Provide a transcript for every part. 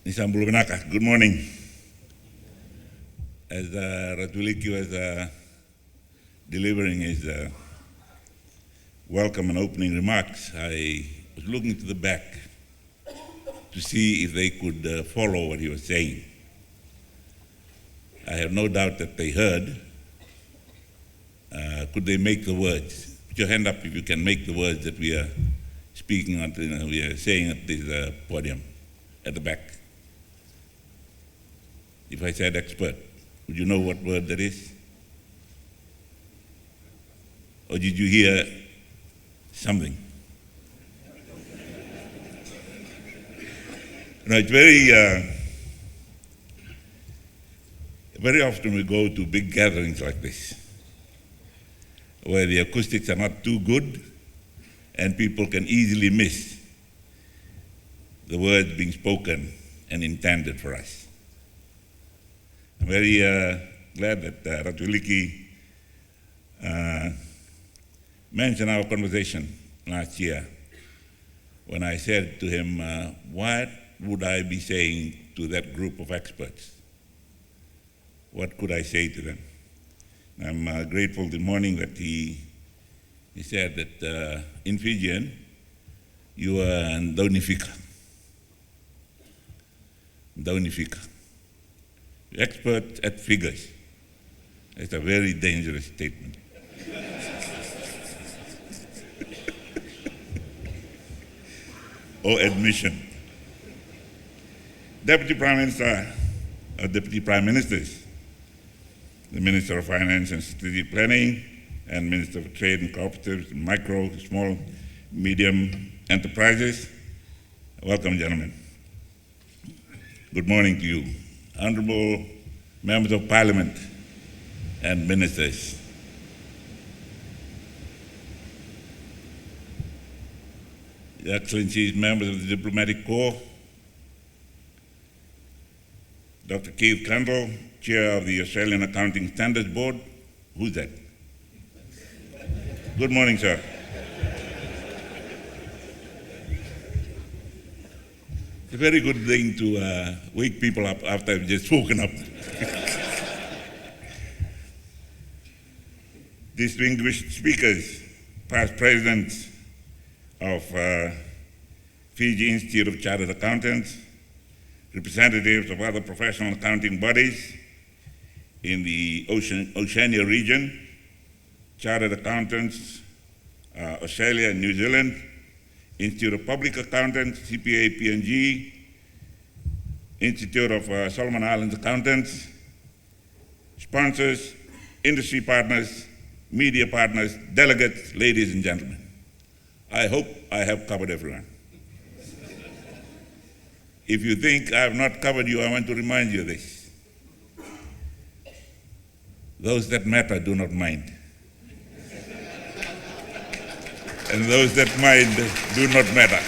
Nisambulunaka, good morning. As Ratuliki was delivering his welcome and opening remarks, I was looking to the back to see if they could follow what he was saying. I have no doubt that they heard. Could they make the words? Put your hand up if you can make the words that we are speaking on, we are saying at this podium at the back. If I said expert, would you know what word that is? Or did you hear something? No, it's very often we go to big gatherings like this, where the acoustics are not too good and people can easily miss the words being spoken and intended for us. I'm very glad that Ratuliki mentioned our conversation last year when I said to him, what would I be saying to that group of experts? What could I say to them? I'm grateful this morning that he said that in Fijian, you are Ndaunifika. Ndaunifika. Expert at figures. It's a very dangerous statement. Or admission. Deputy Prime Minister, or Deputy Prime Ministers, the Minister of Finance and Strategic Planning, and Minister of Trade and Cooperatives, Micro, Small, Medium Enterprises. Welcome, gentlemen. Good morning to you. Honorable Members of Parliament and Ministers. Your Excellencies, members of the Diplomatic Corps, Dr. Keith Kendall, Chair of the Australian Accounting Standards Board. Who's that? Good morning, sir. It's a very good thing to wake people up after I've just woken up. Distinguished speakers, past presidents of Fiji Institute of Chartered Accountants, representatives of other professional accounting bodies in the Oceania region, Chartered Accountants, Australia and New Zealand, Institute of Public Accountants, CPA, PNG, Institute of Solomon Islands Accountants, sponsors, industry partners, media partners, delegates, ladies and gentlemen. I hope I have covered everyone. If you think I have not covered you, I want to remind you of this. Those that matter do not mind. And those that mind do not matter.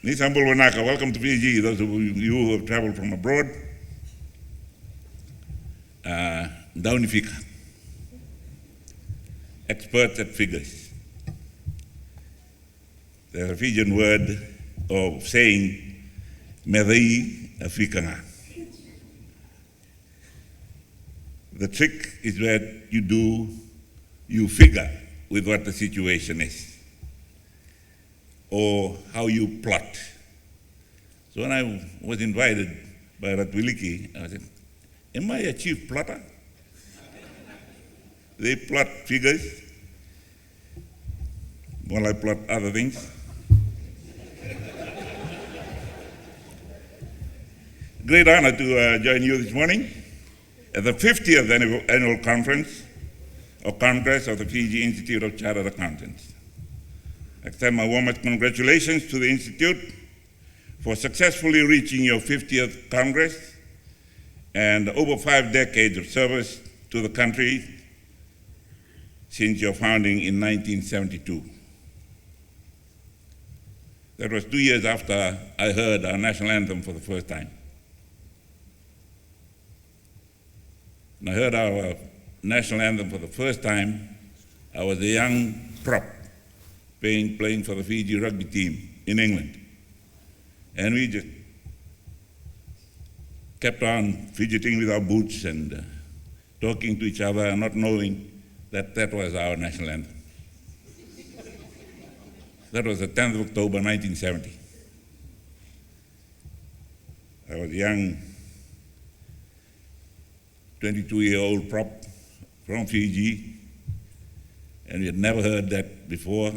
Nisambul Wanaka, welcome to Fiji, those of you who have traveled from abroad. Ndaunifika, experts at figures. There's a Fijian word of saying, Medei Afrikanga. The trick is where you figure with what the situation is, or how you plot. So when I was invited by Ratuliki, I said, am I a chief plotter? They plot figures, while I plot other things. Great honor to join you this morning at the 50th annual conference or Congress of the Fiji Institute of Chartered Accountants. I extend my warmest congratulations to the Institute for successfully reaching your 50th Congress and over 5 decades of service to the country since your founding in 1972. That was 2 years after I heard our national anthem for the first time. When I heard our national anthem for the first time, I was a young prop playing for the Fiji rugby team in England. And we just kept on fidgeting with our boots and talking to each other and not knowing that that was our national anthem. That was the 10th of October, 1970. I was a young 22-year-old prop from Fiji, and we had never heard that before,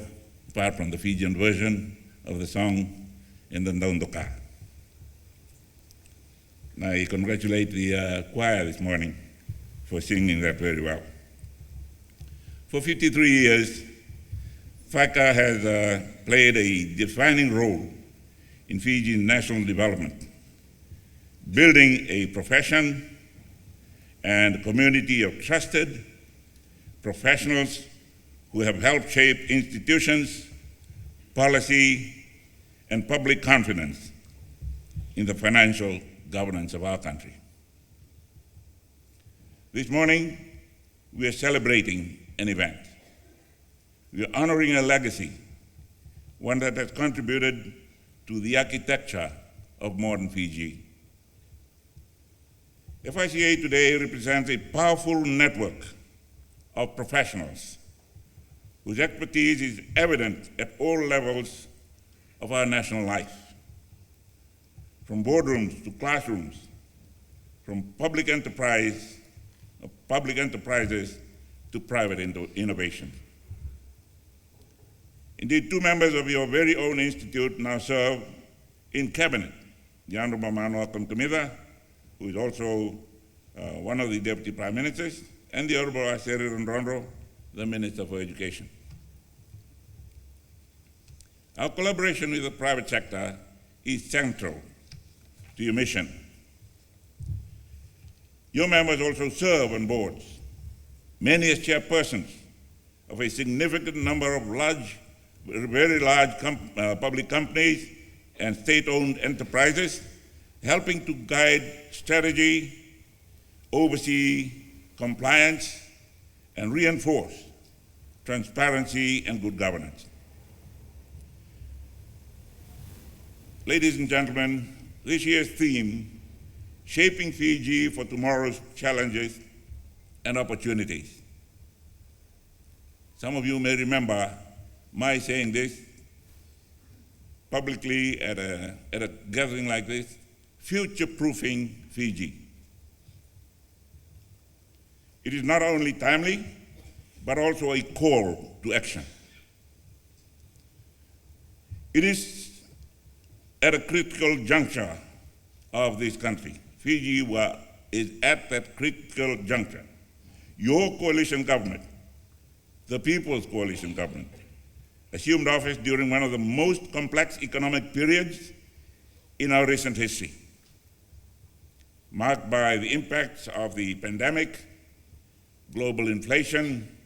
apart from the Fijian version of the song in the Ndondoka. And I congratulate the choir this morning for singing that very well. For 53 years, FACA has played a defining role in Fiji's national development, building a profession and community of trusted professionals who have helped shape institutions, policy, and public confidence in the financial governance of our country. This morning, we are celebrating an event. We are honoring a legacy, one that has contributed to the architecture of modern Fiji. FICA today represents a powerful network of professionals whose expertise is evident at all levels of our national life, from boardrooms to classrooms, from public enterprises to private innovation. Indeed, two members of your very own institute now serve in cabinet, the Honorable Manoa Kamkamida, who is also one of the Deputy Prime Ministers, and the Honorable Aseri Rondro, the Minister for Education. Our collaboration with the private sector is central to your mission. Your members also serve on boards, many as chairpersons of a significant number of very large public companies and state-owned enterprises, helping to guide strategy, oversee compliance, and reinforce transparency and good governance. Ladies and gentlemen, this year's theme, Shaping Fiji for Tomorrow's Challenges and Opportunities. Some of you may remember my saying this publicly at a gathering like this, future-proofing Fiji. It is not only timely, but also a call to action. It is at a critical juncture of this country. Fiji is at that critical juncture. Your coalition government, the People's Coalition Government, assumed office during one of the most complex economic periods in our recent history, marked by the impacts of the pandemic, global inflation,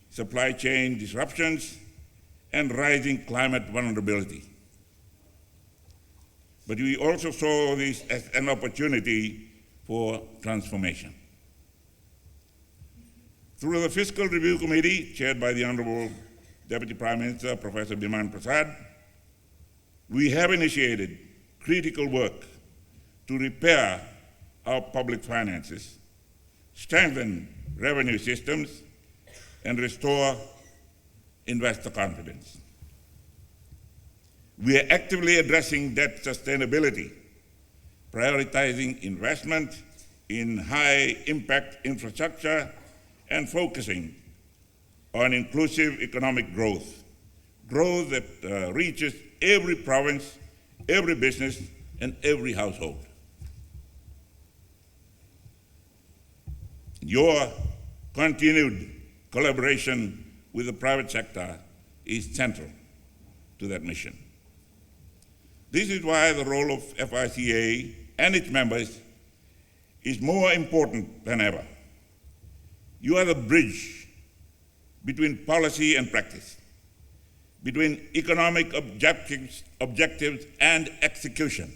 supply chain disruptions, and rising climate vulnerability. But we also saw this as an opportunity for transformation. Through the Fiscal Review Committee, chaired by the Honorable Deputy Prime Minister, Professor Biman Prasad, we have initiated critical work to repair our public finances, strengthen revenue systems, and restore investor confidence. We are actively addressing debt sustainability, prioritizing investment in high-impact infrastructure, and focusing on inclusive economic growth that reaches every province, every business, and every household. Your continued collaboration with the private sector is central to that mission. This is why the role of FICA and its members is more important than ever. You are the bridge between policy and practice, between economic objectives and execution.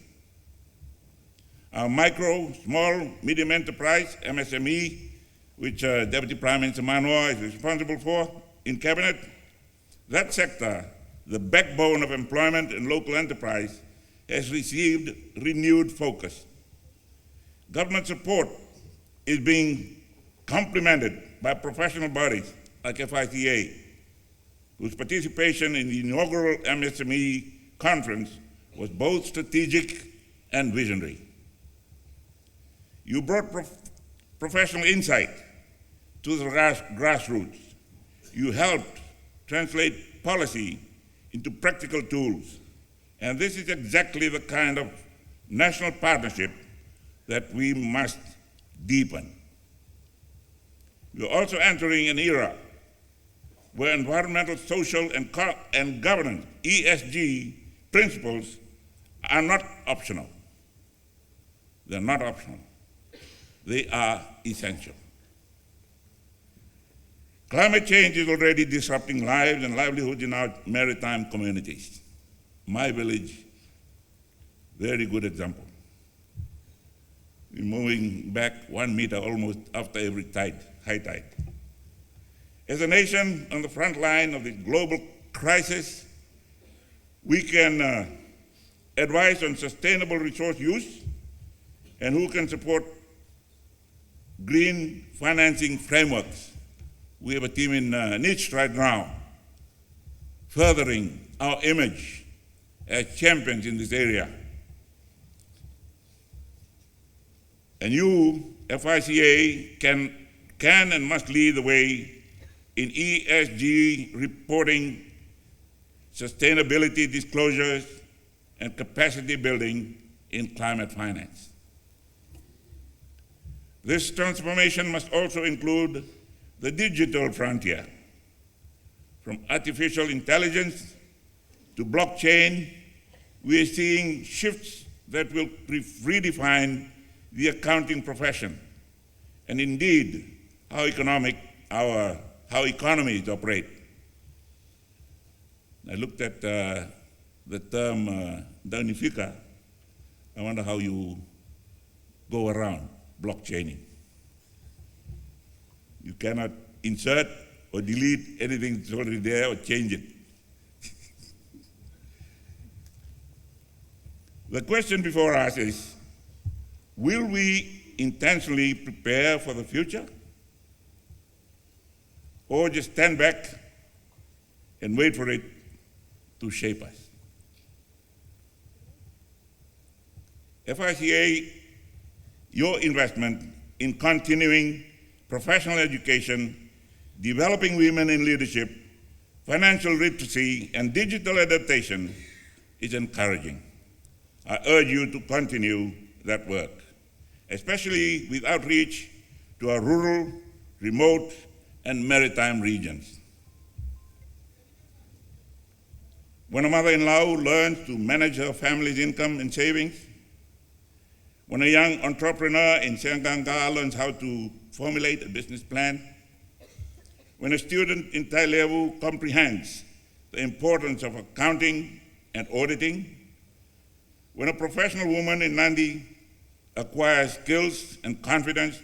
Our micro, small, medium enterprise, MSME, which Deputy Prime Minister Manoa is responsible for in Cabinet, that sector the backbone of employment and local enterprise, has received renewed focus. Government support is being complemented by professional bodies like FICA, whose participation in the inaugural MSME conference was both strategic and visionary. You brought professional insight to the grassroots. You helped translate policy into practical tools. And this is exactly the kind of national partnership that we must deepen. We're also entering an era where environmental, social, and governance, ESG, principles are not optional. They're not optional. They are essential. Climate change is already disrupting lives and livelihoods in our maritime communities. My village, very good example. We're moving back 1 meter almost after every high tide. As a nation on the front line of the global crisis, we can advise on sustainable resource use and who can support green financing frameworks. We have a team in NICH right now, furthering our image as champions in this area. And you, FICA, can and must lead the way in ESG reporting, sustainability disclosures, and capacity building in climate finance. This transformation must also include the digital frontier. From artificial intelligence to blockchain, we are seeing shifts that will redefine the accounting profession, and indeed how economies operate. I looked at the term downifica. I wonder how you go around blockchaining. You cannot insert or delete anything that's already there or change it. The question before us is, will we intentionally prepare for the future, or just stand back and wait for it to shape us? FICA, your investment in continuing professional education, developing women in leadership, financial literacy, and digital adaptation is encouraging. I urge you to continue that work, especially with outreach to our rural, remote, and maritime regions. When a mother-in-law learns to manage her family's income and savings, when a young entrepreneur in Senganga learns how to formulate a business plan, when a student in Tailevu comprehends the importance of accounting and auditing, when a professional woman in Nadi acquires skills and confidence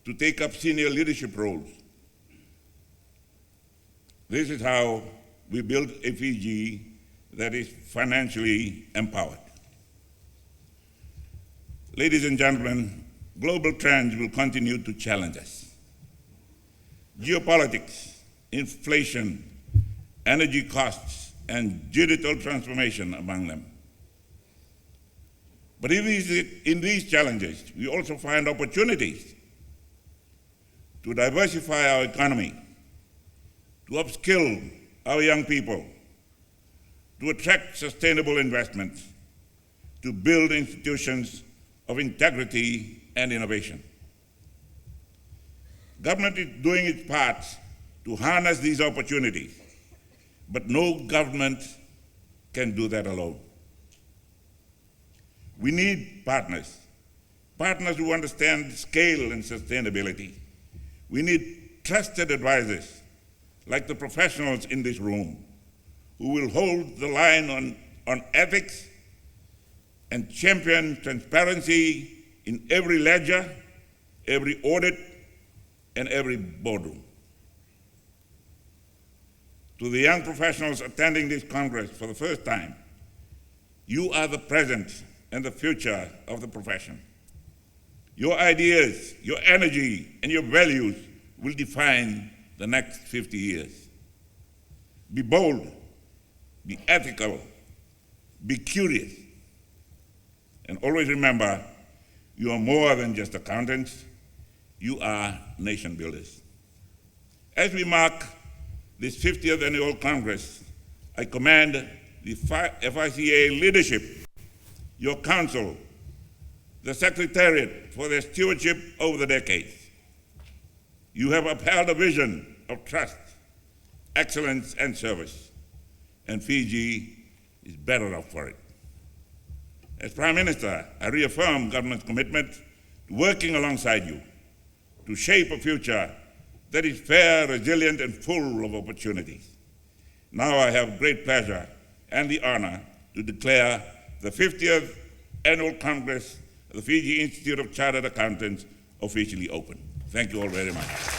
to take up senior leadership roles, this is how we build a Fiji that is financially empowered. Ladies and gentlemen, global trends will continue to challenge us. Geopolitics, inflation, energy costs, and digital transformation among them. But in these challenges, we also find opportunities to diversify our economy, to upskill our young people, to attract sustainable investments, to build institutions of integrity and innovation. Government is doing its part to harness these opportunities, but no government can do that alone. We need partners who understand scale and sustainability. We need trusted advisors, like the professionals in this room, who will hold the line on ethics and champion transparency in every ledger, every audit, and every boardroom. To the young professionals attending this Congress for the first time, you are the present and the future of the profession. Your ideas, your energy, and your values will define the next 50 years. Be bold, be ethical, be curious, and always remember, you are more than just accountants, you are nation builders. As we mark this 50th Annual Congress, I commend the FICA leadership, your council, the Secretariat for their stewardship over the decades. You have upheld a vision of trust, excellence, and service, and Fiji is better off for it. As Prime Minister, I reaffirm government's commitment to working alongside you to shape a future that is fair, resilient, and full of opportunities. Now I have great pleasure and the honor to declare the 50th Annual Congress of the Fiji Institute of Chartered Accountants officially open. Thank you all very much.